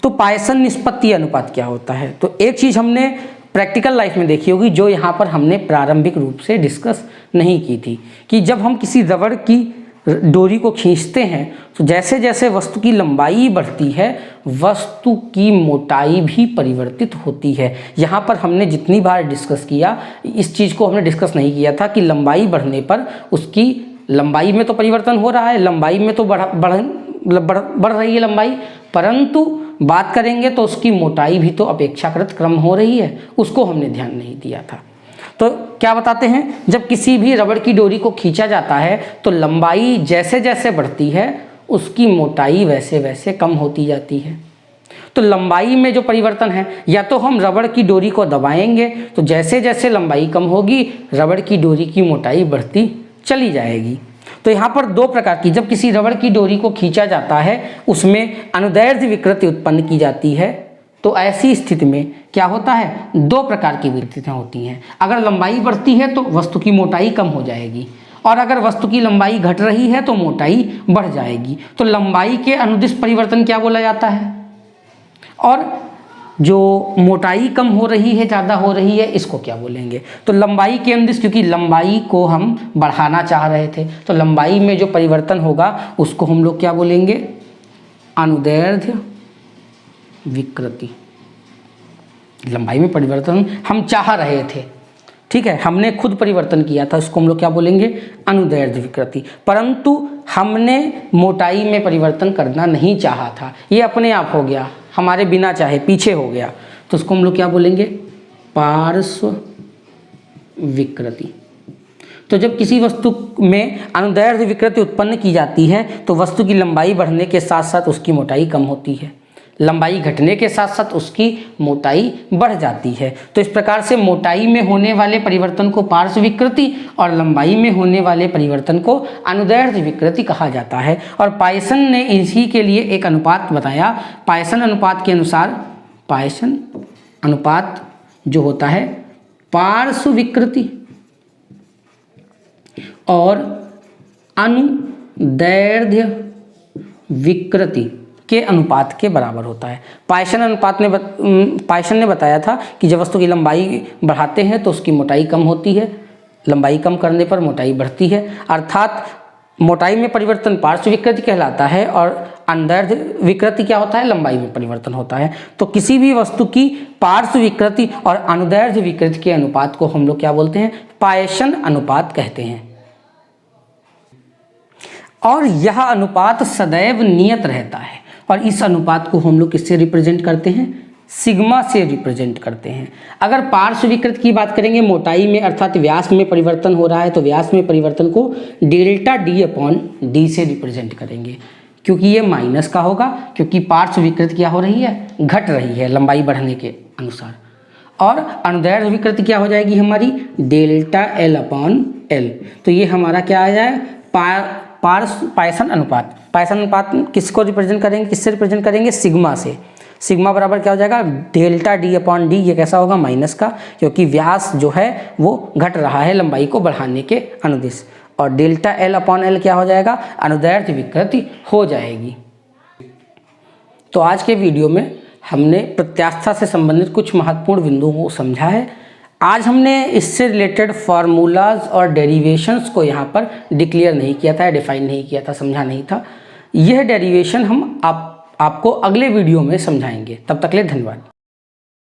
तो पायसन निष्पत्ति अनुपात क्या होता है? तो एक चीज़ हमने प्रैक्टिकल लाइफ में देखी होगी जो यहाँ पर हमने प्रारंभिक रूप से डिस्कस नहीं की थी, कि जब हम किसी रबड़ की डोरी को खींचते हैं तो जैसे जैसे वस्तु की लंबाई बढ़ती है वस्तु की मोटाई भी परिवर्तित होती है। यहाँ पर हमने जितनी बार डिस्कस किया इस चीज़ को हमने डिस्कस नहीं किया था कि लंबाई बढ़ने पर उसकी लंबाई में तो परिवर्तन हो रहा है, लंबाई में तो बढ़ रही है लंबाई, परंतु बात करेंगे तो उसकी मोटाई भी तो अपेक्षाकृत कम हो रही है, उसको हमने ध्यान नहीं दिया था। तो क्या बताते हैं, जब किसी भी रबड़ की डोरी को खींचा जाता है तो लंबाई जैसे जैसे बढ़ती है उसकी मोटाई वैसे वैसे कम होती जाती है। तो लंबाई में जो परिवर्तन है, या तो हम रबड़ की डोरी को दबाएंगे तो जैसे जैसे लंबाई कम होगी रबड़ की डोरी की मोटाई बढ़ती चली जाएगी। तो यहाँ पर 2 प्रकार की, जब किसी रबड़ की डोरी को खींचा जाता है उसमें अनुदैर्ध्य विकृति उत्पन्न की जाती है। तो ऐसी स्थिति में क्या होता है, 2 प्रकार की विकृतियाँ होती हैं। अगर लंबाई बढ़ती है तो वस्तु की मोटाई कम हो जाएगी, और अगर वस्तु की लंबाई घट रही है तो मोटाई बढ़ जाएगी। तो लंबाई के अनुदिश परिवर्तन क्या बोला जाता है, और जो मोटाई कम हो रही है, ज़्यादा हो रही है, इसको क्या बोलेंगे? तो लंबाई के अनुदिश, क्योंकि लंबाई को हम बढ़ाना चाह रहे थे तो लंबाई में जो परिवर्तन होगा उसको हम लोग क्या बोलेंगे? अनुदैर्ध्य विकृति। लंबाई में परिवर्तन हम चाह रहे थे, ठीक है, हमने खुद परिवर्तन किया था, उसको हम लोग क्या बोलेंगे? अनुदैर्ध्य विकृति। परंतु हमने मोटाई में परिवर्तन करना नहीं चाहा था, ये अपने आप हो गया, हमारे बिना चाहे पीछे हो गया, तो उसको हम लोग क्या बोलेंगे? पार्श्व विकृति। तो जब किसी वस्तु में अनुदैर्ध्य विकृति उत्पन्न की जाती है तो वस्तु की लंबाई बढ़ने के साथ साथ उसकी मोटाई कम होती है, लंबाई घटने के साथ साथ उसकी मोटाई बढ़ जाती है। तो इस प्रकार से मोटाई में होने वाले परिवर्तन को पार्श्व विकृति और लंबाई में होने वाले परिवर्तन को अनुदैर्ध्य विकृति कहा जाता है। और पायसन ने इसी के लिए एक अनुपात बताया। पायसन अनुपात के अनुसार, पायसन अनुपात जो होता है पार्श्व विकृति और अनुदैर्ध्य विकृति के अनुपात के बराबर होता है। पायसन ने बताया था कि जब वस्तु की लंबाई बढ़ाते हैं तो उसकी मोटाई कम होती है, लंबाई कम करने पर मोटाई बढ़ती है, अर्थात मोटाई में परिवर्तन पार्श्व विकृति कहलाता है और अनुदैर्ध्य विकृति क्या होता है? लंबाई में परिवर्तन होता है। तो किसी भी वस्तु की पार्श्व विकृति और अनुदैर्ध्य विकृति के अनुपात को हम लोग क्या बोलते हैं? पायसन अनुपात कहते हैं। और यह अनुपात सदैव नियत रहता है, और इस अनुपात को हम लोग किससे रिप्रेजेंट करते हैं? सिग्मा से रिप्रेजेंट करते हैं। अगर पार्श्व विकृति की बात करेंगे, मोटाई में अर्थात व्यास में परिवर्तन हो रहा है तो व्यास में परिवर्तन को डेल्टा डी अपॉन डी से रिप्रेजेंट करेंगे, क्योंकि ये माइनस का होगा, क्योंकि पार्श्व विकृति क्या हो रही है? घट रही है लंबाई बढ़ने के अनुसार। और अनुदैर्ध्य विकृति क्या हो जाएगी हमारी? Delta L upon L. तो ये हमारा क्या आ जाए? पायसन अनुपात। पायसन अनुपात किसको रिप्रेजेंट करेंगे? किससे रिप्रेजेंट करेंगे? सिग्मा से। सिग्मा बराबर क्या हो जाएगा? Delta D upon D. ये कैसा होगा? माइनस का, क्योंकि व्यास जो है वो घट रहा है लंबाई को बढ़ाने के अनुदिश। और डेल्टा एल अपॉन एल क्या हो जाएगा? अनुदैर्ध्य विकृति हो जाएगी। तो आज के वीडियो में हमने प्रत्यास्थता से संबंधित कुछ महत्वपूर्ण बिंदुओं को समझा है। आज हमने इससे रिलेटेड फार्मूलाज और डेरिवेशंस को यहाँ पर डिक्लेयर नहीं किया था, डिफाइन नहीं किया था, समझा नहीं था। यह डेरिवेशन हम आपको अगले वीडियो में समझाएंगे। तब तक के लिए धन्यवाद।